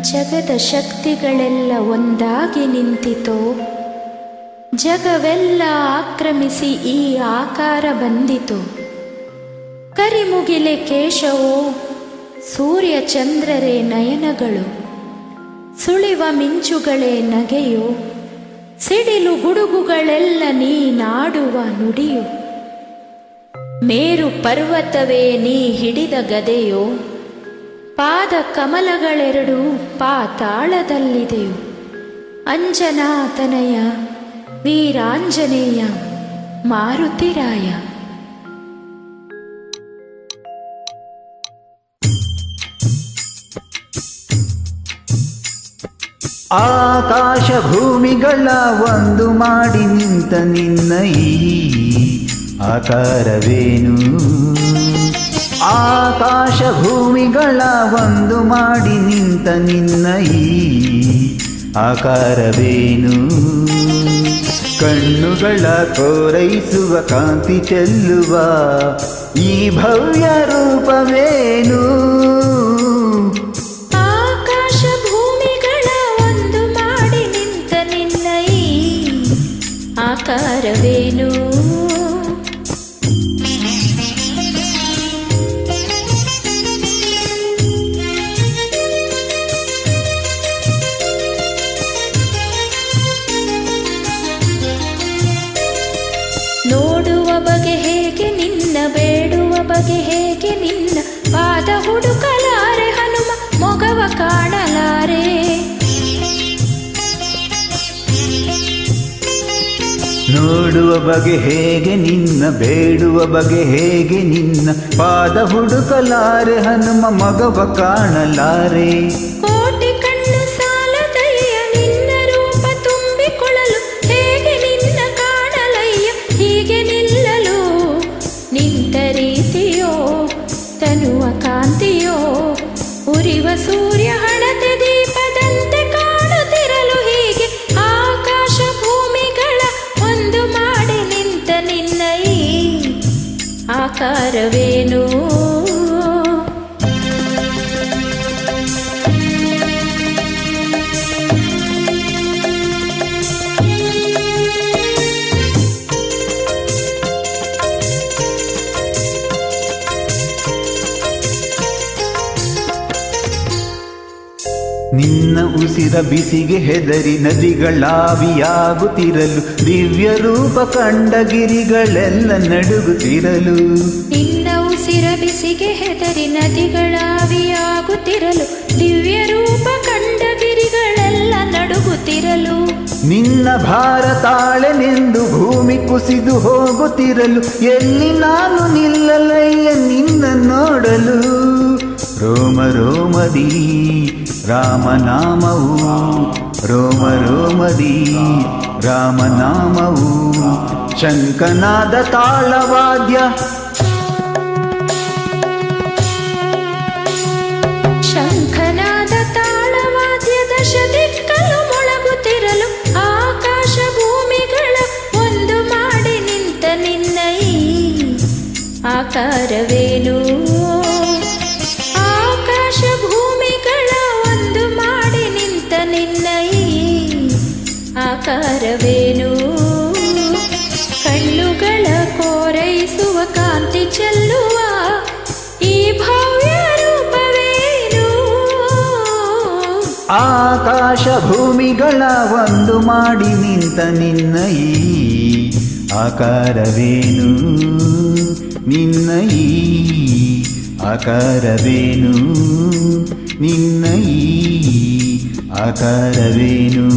ಜಗದ ಶಕ್ತಿಗಳೆಲ್ಲ ಒಂದಾಗಿ ನಿಂತಿತೋ, ಜಗವೆಲ್ಲ ಆಕ್ರಮಿಸಿ ಈ ಆಕಾರ ಬಂದಿತು. ಕರಿಮುಗಿಲೆ ಕೇಶವೋ, ಸೂರ್ಯ ಚಂದ್ರರೇ ನಯನಗಳು, ಸುಳಿವ ಮಿಂಚುಗಳೇ ನಗೆಯೋ, ಸಿಡಿಲು ಗುಡುಗುಗಳೆಲ್ಲ ನೀನಾಡುವ ನುಡಿಯೋ. ಮೇರು ಪರ್ವತವೇ ನೀ ಹಿಡಿದ ಗದೆಯೋ, ಪಾದ ಕಮಲಗಳೆರಡು ಪಾತಾಳದಲ್ಲಿದೆಯೋ. ಅಂಜನಾತನಯ ವೀರಾಂಜನೇಯ ಮಾರುತಿರಾಯ. ಆಕಾಶ ಭೂಮಿಗಳ ಒಂದು ಮಾಡಿ ನಿಂತ ನಿನ್ನ ಈ ಆಕಾರವೇನು? ಆಕಾಶ ಭೂಮಿಗಳ ಒಂದು ಮಾಡಿ ನಿಂತ ನಿನ್ನ ಈ ಆಕಾರವೇನು? ಕಣ್ಣುಗಳ ಕೋರೈಸುವ ಕಾಂತಿ ಚೆಲ್ಲುವ ಈ ಭವ್ಯ ರೂಪವೇನು? ಆಕಾಶ ಭೂಮಿಗಳ ಒಂದು ಮಾಡಿ ನಿಂತ ನಿನ್ನ ಈ ಆಕಾರವೇನು? ನೋಡುವ ಬಗೆ ಹೇಗೆ ನಿನ್ನ, ಬೇಡುವ ಬಗೆ ಹೇಗೆ ನಿನ್ನ, ಪಾದ ಹುಡುಕಲಾರೆ ಹನುಮ, ಮೊಗವ ಕಾಣಲಾರೆ. ನೋಡುವ ಬಗೆ ಹೇಗೆ ನಿನ್ನ, ಬೇಡುವ ಬಗೆ ಹೇಗೆ ನಿನ್ನ, ಪಾದ ಹುಡುಕಲಾರೆ ಹನುಮ, ಮಗವ ಕಾಣಲಾರೆ. ಕೋಟಿ ಕಣ್ಣು ಸಾಲದಯ್ಯ ನಿನ್ನ ರೂಪ ತುಂಬಿಕೊಳ್ಳಲು, ಹೇಗೆ ನಿನ್ನ ಕಾಣಲಯ್ಯ ಹೀಗೆ ನಿಲ್ಲಲು. ನಿಂತ ರೀತಿಯೋ ತನುವ ಕಾಂತಿಯೋ, ಉರಿವ ಸೂರ್ಯ ಹಣತೆ ದೀಪದಂತೆ ಕಾಣುತ್ತಿರಲು, ಹೀಗೆ ಆಕಾಶ ಭೂಮಿಗಳ ಒಂದು ಮಾಡಿ ನಿಂತ ನಿನ್ನ ಈ ಆಕಾರವೇನು? ನಿನ್ನ ಉಸಿರ ಬಿಸಿಗೆ ಹೆದರಿ ನದಿಗಳಾವಿಯಾಗುತ್ತಿರಲು, ದಿವ್ಯ ರೂಪ ಕಂಡ ಗಿರಿಗಳೆಲ್ಲ ನಡುಗುತ್ತಿರಲು. ನಿನ್ನ ಉಸಿರ ಬಿಸಿಗೆ ಹೆದರಿ ನದಿಗಳಾವಿಯಾಗುತ್ತಿರಲು, ದಿವ್ಯ ರೂಪ ಕಂಡ ಗಿರಿಗಳೆಲ್ಲ ನಡುಗುತ್ತಿರಲು. ನಿನ್ನ ಭಾರ ತಾಳೆನೆಂದು ಭೂಮಿ ಕುಸಿದು ಹೋಗುತ್ತಿರಲು, ಎಲ್ಲಿ ನಾನು ನಿಲ್ಲಲಯ್ಯ ನಿನ್ನ ನೋಡಲು. ರೋಮ ರೋಮದಿ ರಾಮನಾಮವು, ರೋಮ ರೋಮದಿ ರಾಮನಾಮವು, ಶಂಖನಾದ ತಾಳವಾದ್ಯ, ಶಂಖನಾದ ತಾಳವಾದ್ಯ ದಶ ದಿಕ್ಕಲು ಮೊಳಗುತ್ತಿರಲು, ಆಕಾಶ ಭೂಮಿಗಳ ಒಂದು ಮಾಡಿ ನಿಂತ ನಿನ್ನ ಈ ಆಕಾರವೇನು? ಆಕಾಶ ಭೂಮಿಗಳ ಒಂದು ಮಾಡಿ ನಿಂತ ನಿನ್ನ ಈ ಆಕಾರವೇನು? ಕಣ್ಣುಗಳ ಕೋರೈಸುವ ಕಾಂತಿ ಚೆಲ್ಲುವ ಈ ಭವ್ಯ ರೂಪವೇನು? ಆಕಾಶ ಭೂಮಿಗಳ ಒಂದು ಮಾಡಿ ನಿಂತ ನಿನ್ನ ಈ ಆಕಾರವೇನು? ನಿನ್ನ ಈ ಆಕಾರವೇನು? ನಿನ್ನ ಈ ಆಕಾರವೇನು?